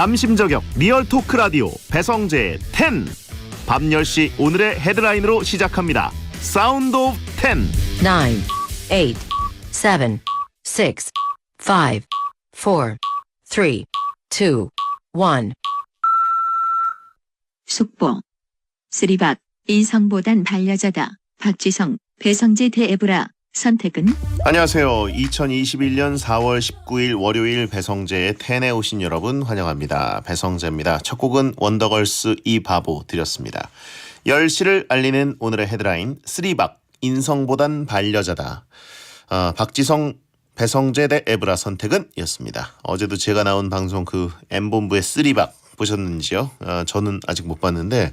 남심저격 리얼 토크 라디오 배성재의 10. 밤 10시 오늘의 헤드라인으로 시작합니다. 사운드 오브 10. 9, 8, 7, 6, 5, 4, 3, 2, 1. 속보. 쓰리박, 인성보단 반려자다. 박지성, 배성재 대 에브라. 선택은? 안녕하세요. 2021년 4월 19일 월요일 배성재의 10에 오신 여러분 환영합니다. 배성재입니다. 첫 곡은 원더걸스 이 바보 드렸습니다. 10시를 알리는 오늘의 헤드라인 쓰리박, 인성보단 반려자다. 박지성, 배성재 대 에브라 선택은 이었습니다. 어제도 제가 나온 방송 그 M본부의 쓰리박 보셨는지요? 저는 아직 못 봤는데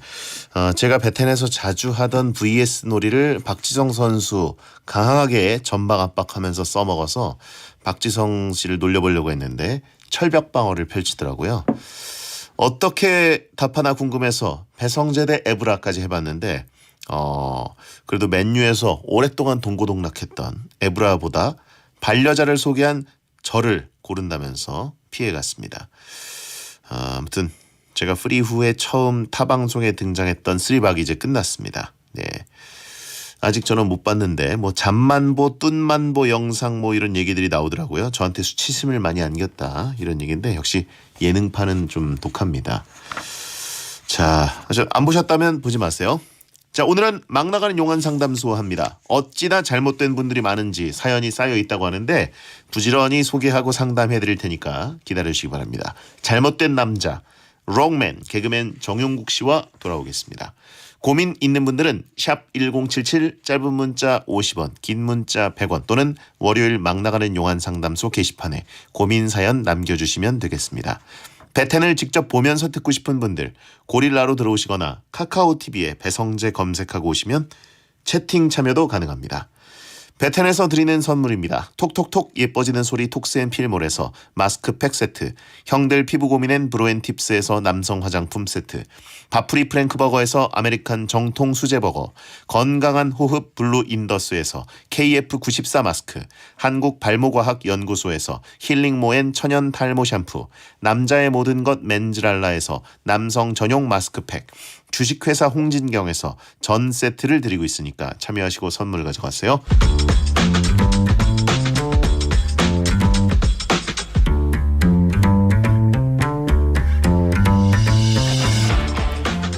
제가 베텐에서 자주 하던 VS 놀이를 박지성 선수 강하게 전방 압박하면서 써먹어서 박지성 씨를 놀려보려고 했는데 철벽 방어를 펼치더라고요. 어떻게 답하나 궁금해서 배성재 대 에브라까지 해봤는데 그래도 맨유에서 오랫동안 동고동락했던 에브라보다 반려자를 소개한 저를 고른다면서 피해갔습니다. 아무튼 제가 프리 후에 처음 타방송에 등장했던 쓰리박이 이제 끝났습니다. 네. 아직 저는 못 봤는데 뭐 잠만보, 뚠만보 영상 뭐 이런 얘기들이 나오더라고요. 저한테 수치심을 많이 안겼다 이런 얘기인데 역시 예능판은 좀 독합니다. 자, 안 보셨다면 보지 마세요. 자, 오늘은 막 나가는 용한 상담소 합니다. 어찌나 잘못된 분들이 많은지 사연이 쌓여 있다고 하는데 부지런히 소개하고 상담해 드릴 테니까 기다려 주시기 바랍니다. 잘못된 남자, 롱맨, 개그맨 정용국 씨와 돌아오겠습니다. 고민 있는 분들은 샵 1077, 짧은 문자 50원, 긴 문자 100원 또는 월요일 막 나가는 용한 상담소 게시판에 고민 사연 남겨주시면 되겠습니다. 베텐을 직접 보면서 듣고 싶은 분들 고릴라로 들어오시거나 카카오TV에 배성재 검색하고 오시면 채팅 참여도 가능합니다. 베텐에서 드리는 선물입니다. 톡톡톡 예뻐지는 소리 톡스앤필몰에서 마스크팩 세트, 형들 피부 고민엔 브로앤팁스에서 남성 화장품 세트, 바프리 프랭크버거에서 아메리칸 정통 수제버거, 건강한 호흡 블루 인더스에서 KF94 마스크, 한국발모과학연구소에서 힐링모엔 천연 탈모 샴푸, 남자의 모든 것 맨즈랄라에서 남성 전용 마스크팩, 주식회사 홍진경에서 전 세트를 드리고 있으니까 참여하시고 선물 가져가세요.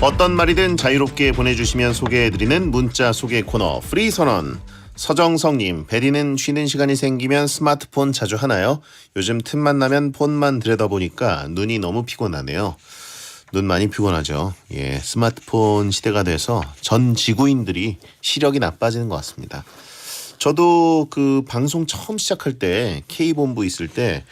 어떤 말이든 자유롭게 보내주시면 소개해드리는 문자 소개 코너 프리선언. 서정성님, 베리는 쉬는 시간이 생기면 스마트폰 자주 하나요? 요즘 틈만 나면 폰만 들여다보니까 눈이 너무 피곤하네요. 눈 많이 피곤하죠. 예, 스마트폰 시대가 돼서 전 지구인들이 시력이 나빠지는 것 같습니다. 저도 그 방송 처음 시작할 때 K본부 있을 때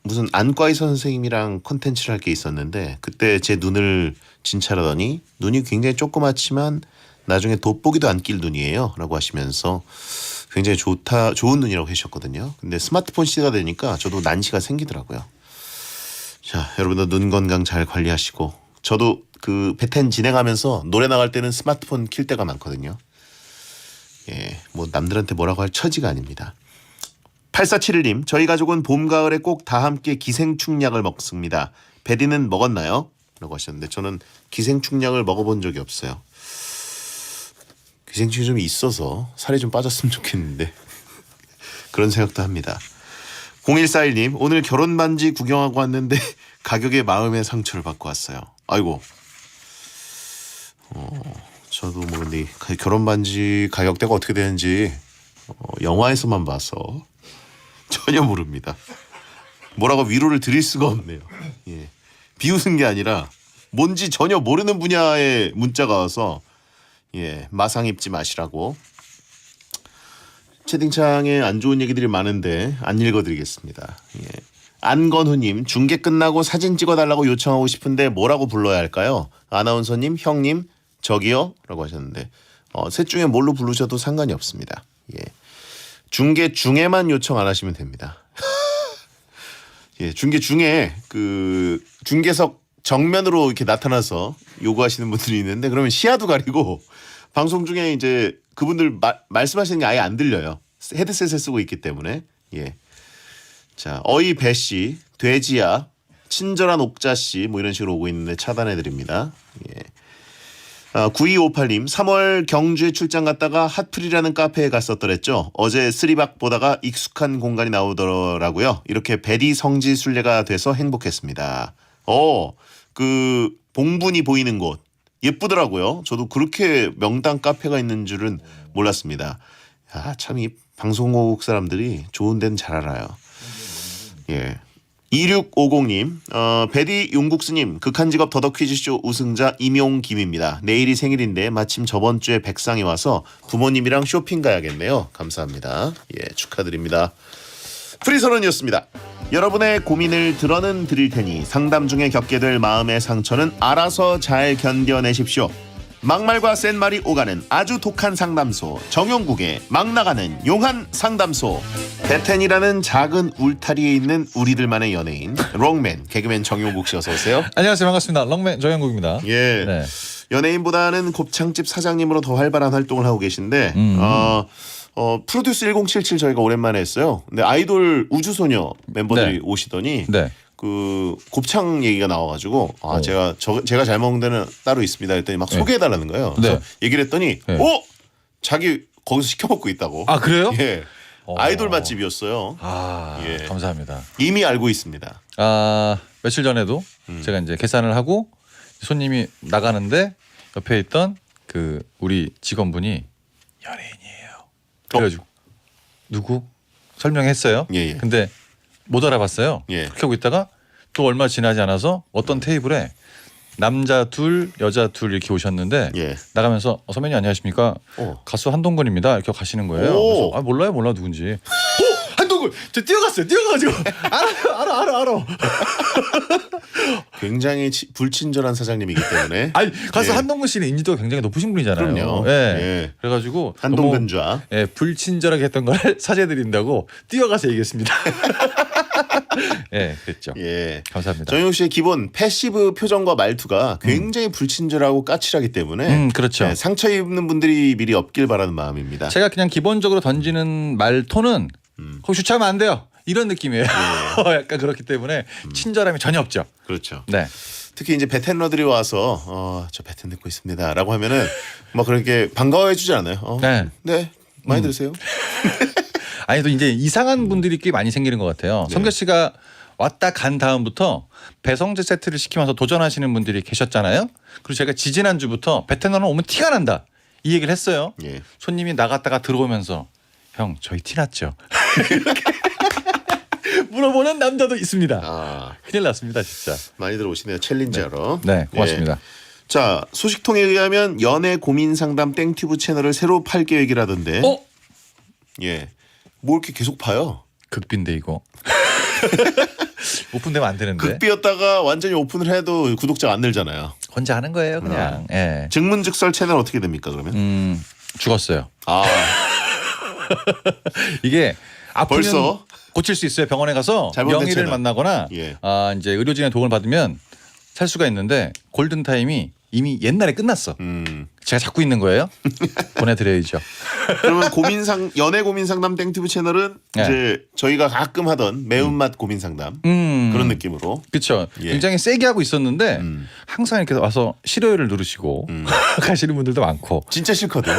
무슨 안과의사 선생님이랑 컨텐츠를 할 게 있었는데 그때 제 눈을 진찰하더니 눈이 굉장히 조그맣지만 나중에 돋보기도 안 낄 눈이에요 라고 하시면서 굉장히 좋은 눈이라고 하셨거든요. 근데 스마트폰 시대가 되니까 저도 난시가 생기더라고요. 자, 여러분도 눈 건강 잘 관리하시고 저도 그 베텐 진행하면서 노래 나갈 때는 스마트폰 킬 때가 많거든요. 예, 뭐 남들한테 뭐라고 할 처지가 아닙니다. 8471님, 저희 가족은 봄, 가을에 꼭 다 함께 기생충약을 먹습니다. 베리는 먹었나요? 라고 하셨는데 저는 기생충약을 먹어본 적이 없어요. 기생충이 좀 있어서 살이 좀 빠졌으면 좋겠는데 그런 생각도 합니다. 0141님, 오늘 결혼 반지 구경하고 왔는데 가격에 마음의 상처를 받고 왔어요. 아이고. 저도 뭐 근데 결혼 반지 가격대가 어떻게 되는지 영화에서만 봐서 전혀 모릅니다. 뭐라고 위로를 드릴 수가 없네요. 예. 비웃은 게 아니라 뭔지 전혀 모르는 분야의 문자가 와서 예, 마상 입지 마시라고. 채팅창에 안 좋은 얘기들이 많은데 안 읽어드리겠습니다. 예. 안건우님, 중계 끝나고 사진 찍어달라고 요청하고 싶은데 뭐라고 불러야 할까요? 아나운서님, 형님, 저기요? 라고 하셨는데 셋 중에 뭘로 부르셔도 상관이 없습니다. 예. 중계 중에만 요청 안 하시면 됩니다. 예, 중계 중에 그 중계석 정면으로 이렇게 나타나서 요구하시는 분들이 있는데 그러면 시야도 가리고 방송 중에 이제 그분들 말씀하시는 게 아예 안 들려요. 헤드셋을 쓰고 있기 때문에. 예. 자, 어이 배씨, 돼지야, 친절한 옥자씨 뭐 이런 식으로 오고 있는데 차단해드립니다. 예. 9258님 3월 경주에 출장 갔다가 핫플이라는 카페에 갔었더랬죠. 어제 쓰리박 보다가 익숙한 공간이 나오더라고요. 이렇게 베디 성지 순례가 돼서 행복했습니다. 그 봉분이 보이는 곳 예쁘더라고요. 저도 그렇게 명당 카페가 있는 줄은 몰랐습니다. 참 이 방송국 사람들이 좋은 데는 잘 알아요. 예. 2650님, 베디 용국스님, 극한직업 더더퀴즈쇼 우승자 임용김입니다. 내일이 생일인데 마침 저번 주에 백상이 와서 부모님이랑 쇼핑 가야겠네요. 감사합니다. 예, 축하드립니다. 프리선언이었습니다. 여러분의 고민을 들어는 드릴 테니 상담 중에 겪게 될 마음의 상처는 알아서 잘 견뎌내십시오. 막말과 센 말이 오가는 아주 독한 상담소 정용국의 막 나가는 용한 상담소. 베텐이라는 작은 울타리에 있는 우리들만의 연예인 롱맨 개그맨 정용국 씨 어서 오세요. 안녕하세요. 반갑습니다. 롱맨 정영국입니다. 예. 네. 연예인보다는 곱창집 사장님으로 더 활발한 활동을 하고 계신데 프로듀스 1077 저희가 오랜만에 했어요. 근데 아이돌 우주소녀 멤버들이 네. 오시더니 네. 그 곱창 얘기가 나와가지고 제가 잘 먹는 데는 따로 있습니다 했더니 막 소개해달라는 거예요. 그래서 네. 얘기를 했더니 네. 자기 거기서 시켜 먹고 있다고. 아 그래요? 예. 아이돌 맛집이었어요. 예. 감사합니다. 이미 알고 있습니다. 며칠 전에도 제가 이제 계산을 하고 손님이 나가는데 옆에 있던 그 우리 직원분이 연예인이에요. 그래가지고 누구 설명했어요. 예. 근데 못 알아봤어요. 예. 그렇게 하고 있다가 또 얼마 지나지 않아서 어떤 테이블에 남자 둘, 여자 둘 이렇게 오셨는데 예. 나가면서 선배님 안녕하십니까? 가수 한동근입니다. 이렇게 가시는 거예요. 오. 그래서 몰라 누군지. 한동근 저 뛰어가가지고 알아. 굉장히 불친절한 사장님이기 때문에. 아니 가수 예. 한동근 씨는 인지도가 굉장히 높으신 분이잖아요. 그럼요. 예. 예. 그래가지고 한동근좌. 너무, 불친절하게 했던 걸 사죄드린다고 뛰어가서 얘기했습니다. 예, 그랬죠. 예. 감사합니다. 정용 씨의 기본 패시브 표정과 말투가 굉장히 불친절하고 까칠하기 때문에 그렇죠. 예, 상처 입는 분들이 미리 없길 바라는 마음입니다. 제가 그냥 기본적으로 던지는 말 톤은 거기 주차하면 안 돼요. 이런 느낌이에요. 약간 그렇기 때문에 친절함이 전혀 없죠. 그렇죠. 네. 특히 이제 베텐러들이 와서 저 베텐 듣고 있습니다라고 하면은 막 그렇게 반가워해 주지 않아요. 네. 많이 들으세요. 아니 또 이제 이상한 분들이 꽤 많이 생기는 것 같아요. 네. 성교 씨가 왔다 간 다음부터 배성재 세트를 시키면서 도전하시는 분들이 계셨잖아요. 그리고 제가 지지난주부터 베테너는 오면 티가 난다 이 얘기를 했어요. 예. 손님이 나갔다가 들어오면서 형 저희 티 났죠? 물어보는 남자도 있습니다. 큰일 났습니다 진짜. 많이 들어오시네요. 챌린저로. 네 고맙습니다. 예. 자 소식통에 의하면 연애 고민 상담 땡튜브 채널을 새로 팔 계획이라던데. 예. 뭐 이렇게 계속 파요? 극빈데 이거. 오픈되면 안 되는데. 극비였다가 완전히 오픈을 해도 구독자가 안 늘잖아요. 혼자 하는 거예요 그냥. 예. 증문즉설 채널 어떻게 됩니까 그러면? 죽었어요. 벌써? 이게 아프면 고칠 수 있어요. 병원에 가서 잘못된 명의를 채널. 만나거나 예. 이제 의료진의 도움을 받으면 살 수가 있는데 골든 타임이 이미 옛날에 끝났어. 제가 잡고 있는 거예요. 보내드려야죠. 그러면 연애 고민 상담 땡튜브 채널은 네. 이제 저희가 가끔 하던 매운맛 고민 상담 그런 느낌으로. 그렇죠. 예. 굉장히 세게 하고 있었는데 항상 이렇게 와서 싫어요를 누르시고 가시는 분들도 많고. 진짜 싫거든.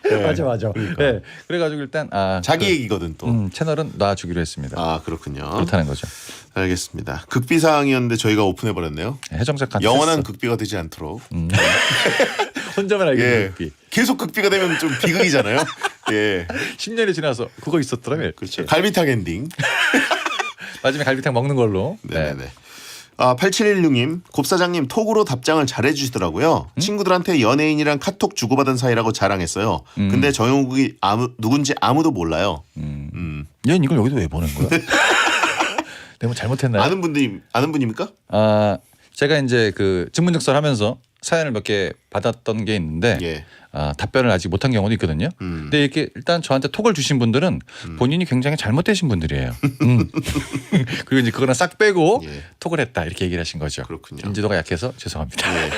네. 맞아. 네. 그래가지고 일단 자기 얘기거든 또. 채널은 놔주기로 했습니다. 그렇군요. 그렇다는 거죠. 알겠습니다. 극비 사항이었는데 저희가 오픈해 버렸네요. 해정작한 영원한 극비가 되지 않도록. 혼자만 알게 예. 된 극비. 계속 극비가 되면 좀 비극이잖아요. 예. 10년이 지나서 그거 있었더라면. 그렇죠. 갈비탕 엔딩. 마지막에 갈비탕 먹는 걸로. 네네. 8716님 곱사장님 톡으로 답장을 잘해주시더라고요. 친구들한테 연예인이랑 카톡 주고받은 사이라고 자랑했어요. 근데 정용국이 누군지 아무도 몰라요. 얘는 이걸 여기도 왜 보낸 거야? 내가 뭐 잘못했나요? 아는 분입니까? 제가 이제 그 증문즉설 하면서 사연을 몇 개 받았던 게 있는데 예. 답변을 아직 못한 경우도 있거든요. 근데 이렇게 일단 저한테 톡을 주신 분들은 본인이 굉장히 잘못되신 분들이에요. 그리고 이제 그거는 싹 빼고 예. 톡을 했다 이렇게 얘기를 하신 거죠. 그렇군요. 인지도가 약해서 죄송합니다. 예.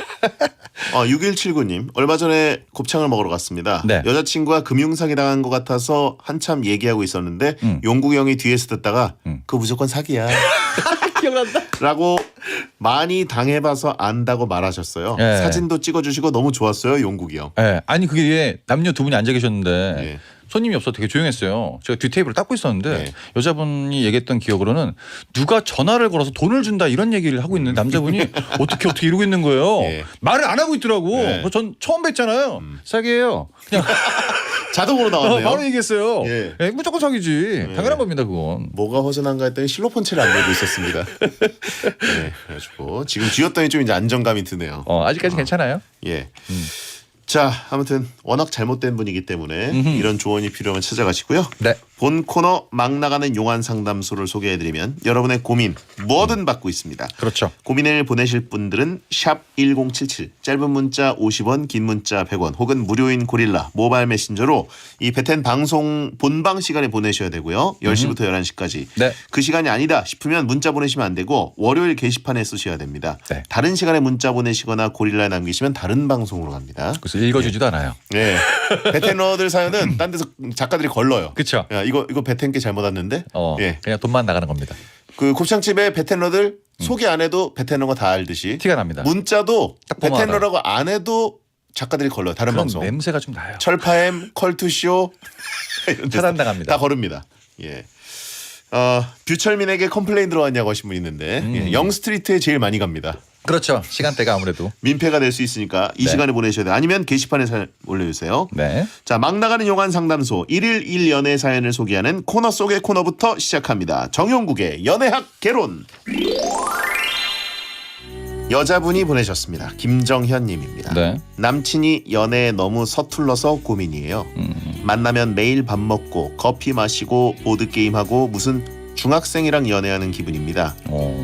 6179님 얼마 전에 곱창을 먹으러 갔습니다. 네. 여자친구가 금융사기 당한 것 같아서 한참 얘기하고 있었는데 용국이 형이 뒤에서 듣다가 그거 무조건 사기야. 들어간다. 라고 많이 당해봐서 안다고 말하셨어요. 예. 사진도 찍어주시고 너무 좋았어요, 용국이 형. 예. 아니 그게 남녀 두 분이 앉아 계셨는데 예. 손님이 없어 되게 조용했어요. 제가 뒤 테이블을 닦고 있었는데 네. 여자분이 얘기했던 기억으로는 누가 전화를 걸어서 돈을 준다 이런 얘기를 하고 있는 남자분이 어떻게 이러고 있는 거예요. 예. 말을 안 하고 있더라고. 네. 그래서 전 처음 뵀잖아요. 사기예요. 그냥 자동으로 나왔네요. 바로 얘기했어요. 예. 예, 무조건 사기지. 당연한 겁니다 그건. 뭐가 허전한가 했더니 실로폰체를 안 들고 있었습니다. 네, 그래가지고 지금 쥐었더니 좀 이제 안정감이 드네요. 아직까지 괜찮아요. 예. 자, 아무튼 워낙 잘못된 분이기 때문에 이런 조언이 필요하면 찾아가시고요. 네. 본 코너 막 나가는 용한 상담소를 소개해드리면 여러분의 고민 뭐든 받고 있습니다. 그렇죠. 고민을 보내실 분들은 샵 1077 짧은 문자 50원 긴 문자 100원 혹은 무료인 고릴라 모바일 메신저로 이 베텐 방송 본방 시간에 보내셔야 되고요. 10시부터 11시까지. 네. 그 시간이 아니다 싶으면 문자 보내시면 안 되고 월요일 게시판에 쓰셔야 됩니다. 네. 다른 시간에 문자 보내시거나 고릴라에 남기시면 다른 방송으로 갑니다. 그래서 읽어주지도 않아요. 네. 베텐러들 사연은 딴 데서 작가들이 걸러요. 그렇죠. 야, 이거 베텐께 잘못 왔는데. 예. 그냥 돈만 나가는 겁니다. 그 곱창집에 베텐러들 소개 안 해도 베텐러가 다 알듯이 티가 납니다. 문자도 딱 보면 베텐러라고 안 해도 작가들이 걸러요. 다른 그런 방송. 냄새가 좀 나요. 철파엠, 컬투쇼 이런 데서 차단당합니다. 다 거릅니다. 예. 뷰철민에게 컴플레인 들어왔냐고 하신 분 있는데 예, 영스트리트에 제일 많이 갑니다. 그렇죠. 시간대가 아무래도. 민폐가 될 수 있으니까 이 네. 시간에 보내셔야 돼요. 아니면 게시판에 사연 올려주세요. 네. 자, 막 나가는 용한 상담소 1일 1연애 사연을 소개하는 코너 속의 코너부터 시작합니다. 정용국의 연애학 개론. 여자분이 보내셨습니다. 김정현 님입니다. 네. 남친이 연애에 너무 서툴러서 고민이에요. 만나면 매일 밥 먹고 커피 마시고 보드게임하고 무슨 중학생이랑 연애하는 기분입니다.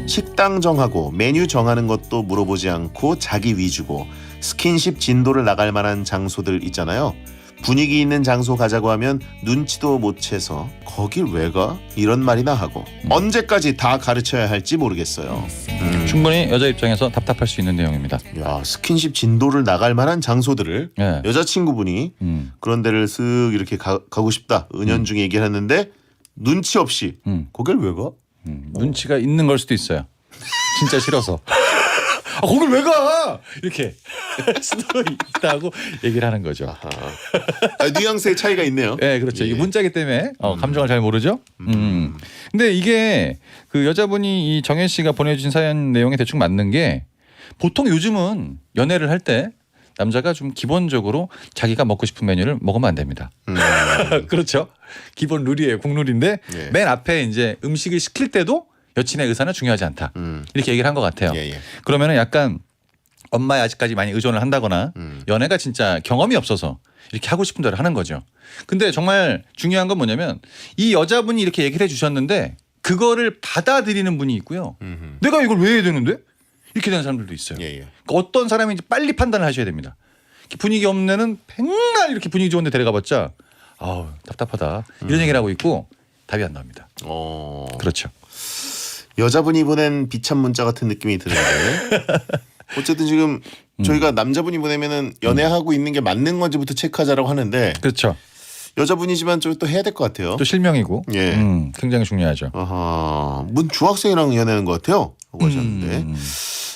식당 정하고 메뉴 정하는 것도 물어보지 않고 자기 위주고 스킨십 진도를 나갈 만한 장소들 있잖아요. 분위기 있는 장소 가자고 하면 눈치도 못 채서 거길 왜 가? 이런 말이나 하고 언제까지 다 가르쳐야 할지 모르겠어요. 충분히 여자 입장에서 답답할 수 있는 내용입니다. 야, 스킨십 진도를 나갈 만한 장소들을 네. 여자친구분이 그런 데를 쓱 이렇게 가고 싶다 은연중에 얘기를 했는데 눈치 없이 거길 왜 가? 눈치가 있는 걸 수도 있어요. 진짜 싫어서. 거길 왜 가? 이렇게 수도 있다고 얘기를 하는 거죠. 뉘앙스의 차이가 있네요. 네, 그렇죠. 예. 이게 문자기 때문에 감정을 잘 모르죠. 근데 이게 그 여자분이 이 정현 씨가 보내주신 사연 내용에 대충 맞는 게 보통 요즘은 연애를 할 때 남자가 좀 기본적으로 자기가 먹고 싶은 메뉴를 먹으면 안 됩니다. 그렇죠. 기본 룰이에요. 국룰인데 예. 맨 앞에 이제 음식을 시킬 때도 여친의 의사는 중요하지 않다. 이렇게 얘기를 한 것 같아요. 예. 그러면은 약간 엄마에 아직까지 많이 의존을 한다거나 연애가 진짜 경험이 없어서 이렇게 하고 싶은 대로 하는 거죠. 근데 정말 중요한 건 뭐냐면 이 여자분이 이렇게 얘기를 해주셨는데 그거를 받아들이는 분이 있고요. 내가 이걸 왜 해야 되는데? 이렇게 되는 사람들도 있어요. 예. 그러니까 어떤 사람인지 빨리 판단을 하셔야 됩니다. 분위기 없는 애는 백날 이렇게 분위기 좋은 데 데려가봤자 아우 답답하다 이런 얘기를 하고 있고 답이 안 나옵니다. 그렇죠. 여자분이 보낸 비참 문자 같은 느낌이 드는데 어쨌든 지금 저희가 남자분이 보내면은 연애하고 있는 게 맞는 건지부터 체크하자라고 하는데 그렇죠. 여자분이지만 좀 또 해야 될 것 같아요. 또 실명이고 예. 굉장히 중요하죠. 문 중학생이랑 연애하는 것 같아요. 하고 하셨는데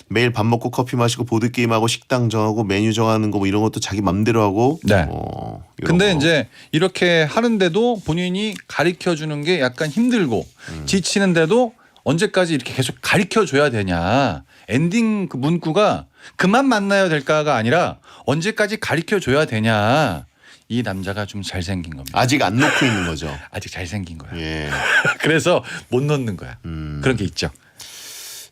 매일 밥 먹고 커피 마시고 보드 게임하고 식당 정하고 메뉴 정하는 거 뭐 이런 것도 자기 맘대로 하고. 네. 이런 근데 거. 이제 이렇게 하는데도 본인이 가르쳐 주는 게 약간 힘들고 지치는데도 언제까지 이렇게 계속 가르쳐 줘야 되냐. 엔딩 그 문구가 그만 만나야 될까가 아니라 언제까지 가르쳐 줘야 되냐. 이 남자가 좀 잘생긴 겁니다. 아직 안 놓고 있는 거죠. 아직 잘생긴 거야. 예. 그래서 못 넣는 거야. 그런 게 있죠.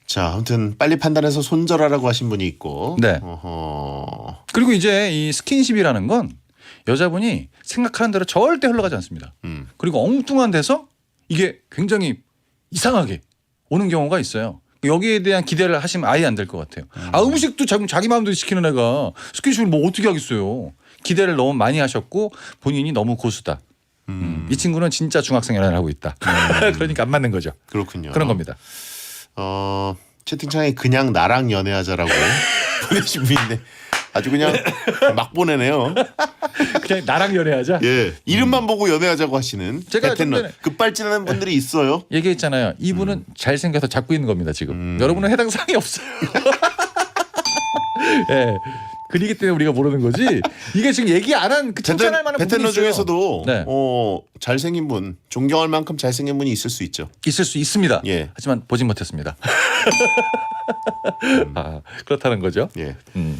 자, 아무튼 빨리 판단해서 손절하라고 하신 분이 있고. 네. 어허. 그리고 이제 이 스킨십이라는 건 여자분이 생각하는 대로 절대 흘러가지 않습니다. 그리고 엉뚱한 데서 이게 굉장히 이상하게 오는 경우가 있어요. 여기에 대한 기대를 하시면 아예 안 될 것 같아요. 음식도 자기 마음대로 시키는 애가 스킨십을 뭐 어떻게 하겠어요. 기대를 너무 많이 하셨고 본인이 너무 고수다. 이 친구는 진짜 중학생 연애를 하고 있다. 그러니까 안 맞는 거죠. 그렇군요. 그런 겁니다. 채팅창에 그냥 나랑 연애하자라고 보내신 분인데 아주 그냥 막 보내네요. 그냥 나랑 연애하자. 예, 이름만 보고 연애하자고 하시는 제가 좀 베테너 전에- 급발진하는 분들이 있어요. 얘기했잖아요. 이분은 잘생겨서 잡고 있는 겁니다 지금. 여러분은 해당 사항이 없어요. 예. 그리기 때문에 우리가 모르는 거지. 이게 지금 얘기 안 한 그 칭찬할 만한 부분이 베테너 있어요. 중에서도 네. 잘생긴 분, 존경할 만큼 잘생긴 분이 있을 수 있죠. 있을 수 있습니다. 예. 하지만 보진 못했습니다. 아, 그렇다는 거죠. 예. 음.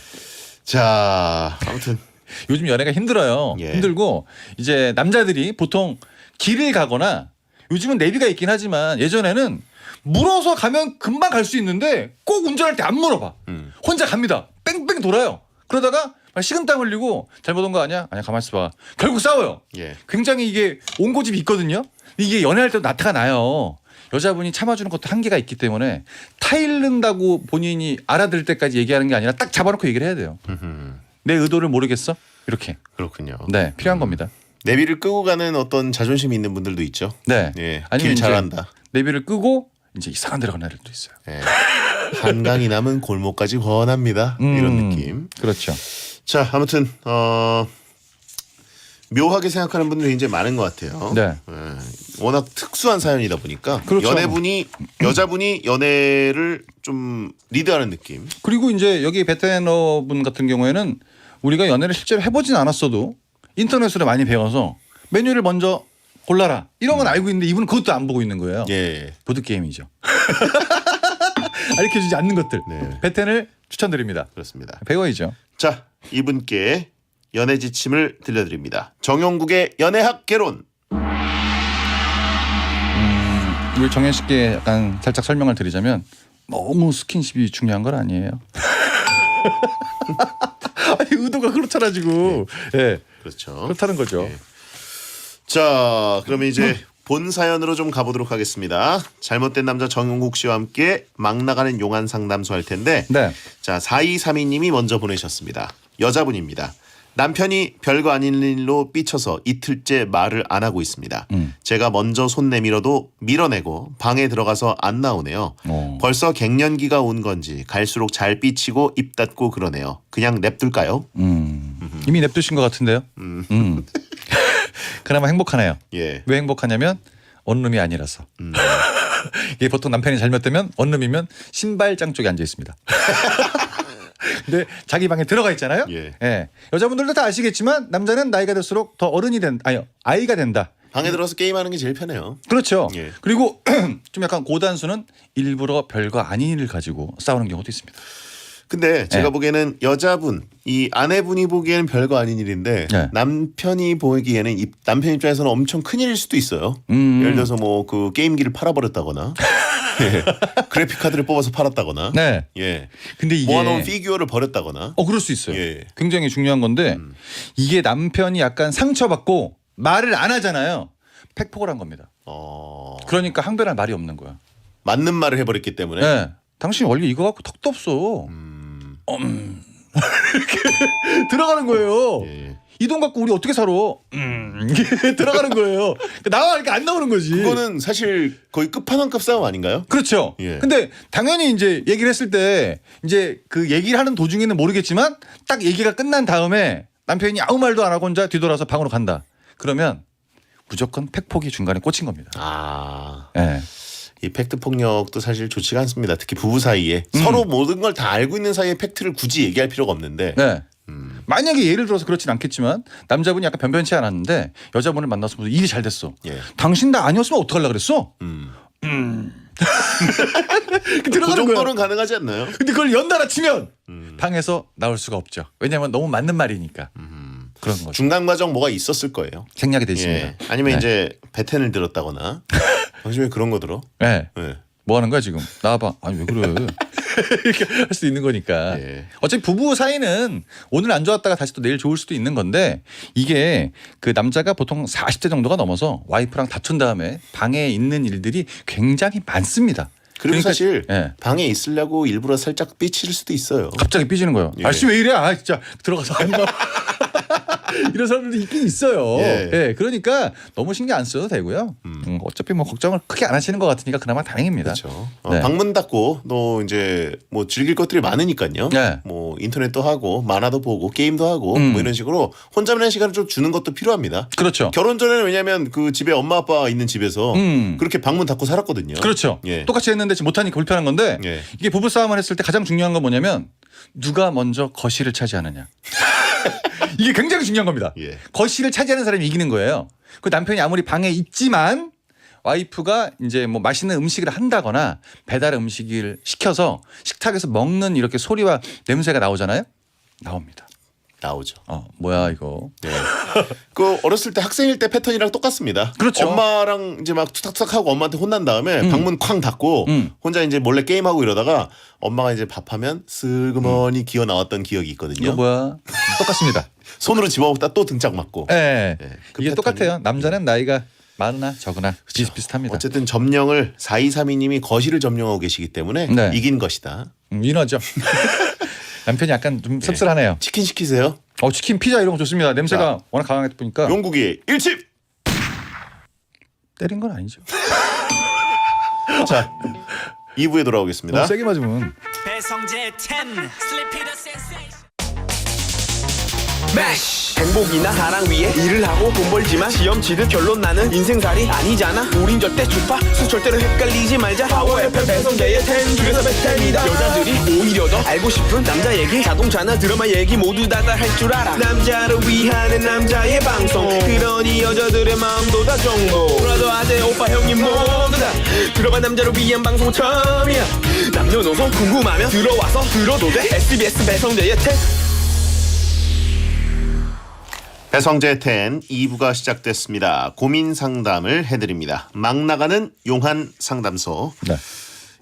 자, 아무튼 요즘 연애가 힘들어요. 예. 힘들고 이제 남자들이 보통 길을 가거나 요즘은 내비가 있긴 하지만 예전에는 물어서 가면 금방 갈 수 있는데 꼭 운전할 때 안 물어봐. 혼자 갑니다. 뺑뺑 돌아요. 그러다가 막 식은땀 흘리고 잘못 온 거 아니야? 아니야 가만 있어봐. 결국 싸워요. 예. 굉장히 이게 온고집이 있거든요. 이게 연애할 때도 나타가 나요. 여자분이 참아주는 것도 한계가 있기 때문에 타이른다고 본인이 알아들 때까지 얘기하는 게 아니라 딱 잡아놓고 얘기를 해야 돼요. 내 의도를 모르겠어? 이렇게. 그렇군요. 네, 필요한 겁니다. 내비를 끄고 가는 어떤 자존심이 있는 분들도 있죠. 네. 예. 아니면 길 이제 잘한다. 내비를 끄고 이제 이상한 데로 가는 애들도 있어요. 예. 한강이 남은 골목까지 권합니다. 이런 느낌. 그렇죠. 자, 아무튼 묘하게 생각하는 분들이 굉장히 많은 것 같아요. 네. 예. 워낙 특수한 사연이다 보니까 그렇죠. 여자분이 연애를 좀 리드하는 느낌. 그리고 이제 여기 베테너분 같은 경우에는 우리가 연애를 실제로 해보진 않았어도 인터넷으로 많이 배워서 메뉴를 먼저 골라라 이런 건 알고 있는데 이분은 그것도 안 보고 있는 거예요. 예. 보드 게임이죠. 알려주지 않는 것들. 네. 베텐을 추천드립니다. 그렇습니다. 배워야죠. 자, 이분께 연애 지침을 들려드립니다. 정용국의 연애학 개론. 우리 정현 씨께 약간 살짝 설명을 드리자면 너무 스킨십이 중요한 건 아니에요. 아니 의도가 그렇잖아 지금. 예. 그렇죠. 그렇다는 거죠. 예. 자, 그러면 이제 본 사연으로 좀 가보도록 하겠습니다. 잘못된 남자 정용국 씨와 함께 막 나가는 용한 상담소 할 텐데 네. 자, 4232님이 먼저 보내셨습니다. 여자분입니다. 남편이 별거 아닌 일로 삐쳐서 이틀째 말을 안 하고 있습니다. 제가 먼저 손 내밀어도 밀어내고 방에 들어가서 안 나오네요. 벌써 갱년기가 온 건지 갈수록 잘 삐치고 입 닫고 그러네요. 그냥 냅둘까요? 이미 냅두신 것 같은데요. 그나마 행복하네요. 예. 왜 행복하냐면 원룸이 아니라서. 이게 보통 남편이 잘못되면 원룸이면 신발장 쪽에 앉아 있습니다. 근데 자기 방에 들어가 있잖아요. 예. 여자분들도 다 아시겠지만 남자는 나이가 들수록 더 아이가 된다. 방에 들어서 게임하는 게 제일 편해요. 그렇죠. 예. 그리고 좀 약간 고단수는 일부러 별거 아닌 일을 가지고 싸우는 경우도 있습니다. 근데 제가 네. 보기에는 여자분, 이 아내분이 보기에는 별거 아닌 일인데 네. 남편이 보기에는 남편 입장에서는 엄청 큰 일일 수도 있어요. 예를 들어서 뭐 그 게임기를 팔아버렸다거나 예. 그래픽 카드를 뽑아서 팔았다거나 네. 예. 근데 이게 모아놓은 피규어를 버렸다거나 그럴 수 있어요. 예. 굉장히 중요한 건데 이게 남편이 약간 상처받고 말을 안 하잖아요. 팩폭을 한 겁니다. 그러니까 항변할 말이 없는 거야. 맞는 말을 해버렸기 때문에 네. 당신 원래 이거 갖고 턱도 없어. 이렇게 들어가는 거예요. 예. 이 돈 갖고 우리 어떻게 살아? 이게 들어가는 거예요. 나와 이렇게 안 나오는 거지. 그거는 사실 거의 끝판왕급 싸움 아닌가요? 그렇죠. 예. 근데 당연히 이제 얘기를 했을 때 이제 그 얘기를 하는 도중에는 모르겠지만 딱 얘기가 끝난 다음에 남편이 아무 말도 안 하고 혼자 뒤돌아서 방으로 간다. 그러면 무조건 팩폭이 중간에 꽂힌 겁니다. 예. 이 팩트 폭력도 사실 좋지가 않습니다. 특히 부부 사이에 서로 모든 걸 다 알고 있는 사이에 팩트를 굳이 얘기할 필요가 없는데 네. 만약에 예를 들어서 그렇진 않겠지만 남자분이 약간 변변치 않았는데 여자분을 만나서 무슨 일이 잘 됐어. 예. 당신 나 아니었으면 어떡하려고 그랬어? 그 들어가는 거예요. 정도는 가능하지 않나요? 근데 그걸 연달아 치면 방에서 나올 수가 없죠. 왜냐하면 너무 맞는 말이니까. 그런 거죠. 중간 과정 뭐가 있었을 거예요. 생략이 돼 있습니다. 예. 아니면 네. 이제 베텐을 들었다거나 당신 왜 그런 거 들어? 네. 예. 뭐 하는 거야 지금? 나와봐. 아니 왜 그래? 이렇게 할 수도 있는 거니까. 예. 어차피 부부 사이는 오늘 안 좋았다가 다시 또 내일 좋을 수도 있는 건데 이게 그 남자가 보통 40대 정도가 넘어서 와이프랑 다툰 다음에 방에 있는 일들이 굉장히 많습니다. 그리고 그러니까- 사실 예. 방에 있으려고 일부러 살짝 삐칠 수도 있어요. 갑자기 삐지는 거예요. 예. 아씨 왜 이래? 아 진짜 들어가서 안 나와. 이런 사람들도 있긴 있어요. 예. 예. 그러니까 너무 신경 안 써도 되고요. 어차피 뭐 걱정을 크게 안 하시는 것 같으니까 그나마 다행입니다. 그렇죠. 네. 방문 닫고 또 이제 뭐 즐길 것들이 많으니까요. 네. 뭐 인터넷도 하고 만화도 보고 게임도 하고 뭐 이런 식으로 혼자만의 시간을 좀 주는 것도 필요합니다. 그렇죠. 결혼 전에는 왜냐하면 그 집에 엄마 아빠 있는 집에서 음. 그렇게 방문 닫고 살았거든요. 그렇죠. 예. 똑같이 했는데 지금 못하니까 불편한 건데 예. 이게 부부싸움을 했을 때 가장 중요한 건 뭐냐면 누가 먼저 거실을 차지하느냐. 이게 굉장히 중요한 겁니다. 예. 거실을 차지하는 사람이 이기는 거예요. 그 남편이 아무리 방에 있지만 와이프가 이제 뭐 맛있는 음식을 한다거나 배달 음식을 시켜서 식탁에서 먹는 이렇게 소리와 냄새가 나오잖아요. 나옵니다. 나오죠. 뭐야 이거. 네. 그 어렸을 때 학생일 때 패턴이랑 똑같습니다. 그렇죠. 엄마랑 이제 막 투닥투닥하고 엄마한테 혼난 다음에 방문 쾅 닫고 혼자 이제 몰래 게임하고 이러다가 엄마가 이제 밥하면 슬그머니 기어 나왔던 기억이 있거든요. 이거 뭐야. 똑같습니다. 손으로 집어먹다 또 등짝 맞고. 네. 그 이게 패턴이. 똑같아요. 남자는 나이가 많으나 적으나 비슷비슷합니다. 어쨌든 점령을 4232님이 거실을 점령하고 계시기 때문에 네. 이긴 것이다. 위너죠. 남편이 약간 좀 씁쓸하네요. 치킨 시키세요. 치킨, 피자 이런 거 좋습니다. 냄새가 워낙 강하다 보니까. 용국이의 1칩. 때린 건 아니죠. 자 2부에 돌아오겠습니다. 너무 세게 맞으면. 배성재 10 Sleepy the sensation 매쉬 행복이나 사랑 위해 일을 하고 돈 벌지만 시험 치듯 결론 나는 인생살이 아니잖아. 우린 절대 주파수 절대로 헷갈리지 말자. 파워 FM 배성재의 10 그래서 베텐이다. 여자들이 오히려 더 알고 싶은 남자 얘기 자동차나 드라마 얘기 모두 다 할 줄 알아. 남자를 위한 남자의 방송 그러니 여자들의 마음도 다 정보 브라더 아재 오빠 형님 모두 다 들어봐. 남자를 위한 방송 처음이야. 남녀노소 궁금하면 들어와서 들어도 돼. SBS 배성재의 10. 배성재 10 2부가 시작됐습니다. 고민 상담을 해드립니다. 막 나가는 용한 상담소. 네.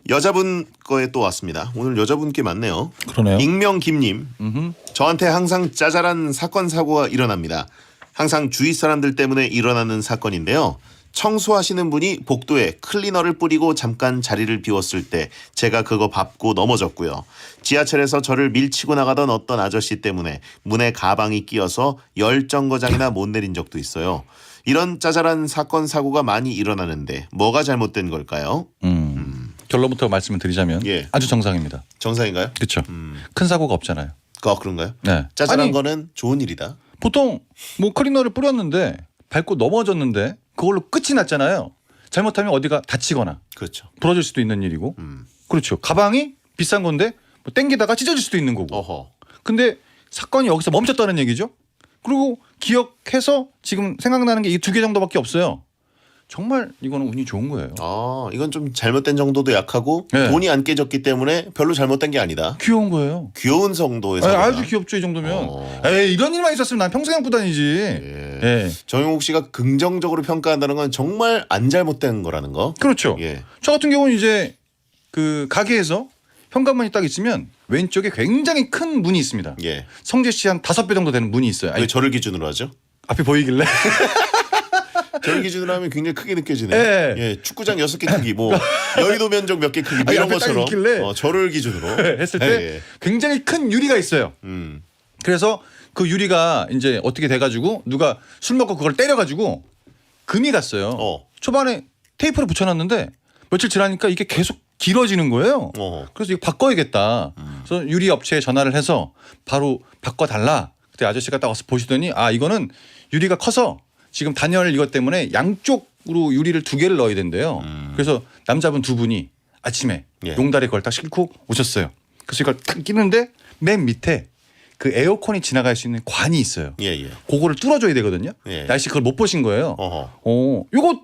여자분 거에 또 왔습니다. 오늘 여자분 꽤 많네요. 그러네요. 익명 김님. 저한테 항상 짜잘한 사건 사고가 일어납니다. 항상 주위 사람들 때문에 일어나는 사건인데요. 청소하시는 분이 복도에 클리너를 뿌리고 잠깐 자리를 비웠을 때 제가 그거 밟고 넘어졌고요. 지하철에서 저를 밀치고 나가던 어떤 아저씨 때문에 문에 가방이 끼어서 10정거장이나 못 내린 적도 있어요. 이런 짜잘한 사건 사고가 많이 일어나는데 뭐가 잘못된 걸까요? 결론부터 말씀을 드리자면 예. 아주 정상입니다. 정상인가요? 그렇죠. 큰 사고가 없잖아요. 그런가요? 네. 짜잘한 아니, 거는 좋은 일이다. 보통 뭐 클리너를 뿌렸는데 밟고 넘어졌는데 그걸로 끝이 났잖아요. 잘못하면 어디가 다치거나 그렇죠. 부러질 수도 있는 일이고. 그렇죠. 가방이 비싼 건데 뭐 땡기다가 찢어질 수도 있는 거고. 어허. 근데 사건이 여기서 멈췄다는 얘기죠. 그리고 기억해서 지금 생각나는 게 이 2개 정도밖에 없어요. 정말 이거는 운이 좋은 거예요. 이건 좀 잘못된 정도도 약하고 네. 돈이 안 깨졌기 때문에 별로 잘못된 게 아니다. 귀여운 거예요. 귀여운 정도의 사고다. 아주 귀엽죠 이 정도면. 에이 이런 일만 있었으면 난 평생 갖고 다니지. 예. 정용욱 씨가 긍정적으로 평가한다는 건 정말 안 잘못된 거라는 거. 그렇죠. 예. 저 같은 경우는 이제 그 가게에서 현관문이 딱 있으면 왼쪽에 굉장히 큰 문이 있습니다. 예. 성재 씨 한 5배 정도 되는 문이 있어요. 왜 저를 기준으로 하죠? 앞에 보이길래. 저를 기준으로 하면 굉장히 크게 느껴지네. 예. 예. 축구장 6개 크기, 뭐 여의도 면적 몇 개 크기 뭐 아니, 이런 앞에 딱 것처럼 있길래. 저를 기준으로 했을 때 예, 예. 굉장히 큰 유리가 있어요. 그래서 그 유리가 이제 어떻게 돼가지고 누가 술 먹고 그걸 때려가지고 금이 갔어요. 초반에 테이프를 붙여놨는데 며칠 지나니까 이게 계속 길어지는 거예요. 그래서 이거 바꿔야겠다. 그래서 유리 업체에 전화를 해서 바로 바꿔달라. 그때 아저씨가 딱 와서 보시더니 이거는 유리가 커서 지금 단열 이것 때문에 양쪽으로 유리를 2개를 넣어야 된대요. 그래서 남자분 2분이 아침에 예. 용다리 그걸 딱 싣고 오셨어요. 그래서 이걸 탁 끼는데 맨 밑에 그 에어컨이 지나갈 수 있는 관이 있어요. 예, 예. 그거를 뚫어줘야 되거든요. 예. 날씨 그걸 못 보신 거예요. 어허. 요거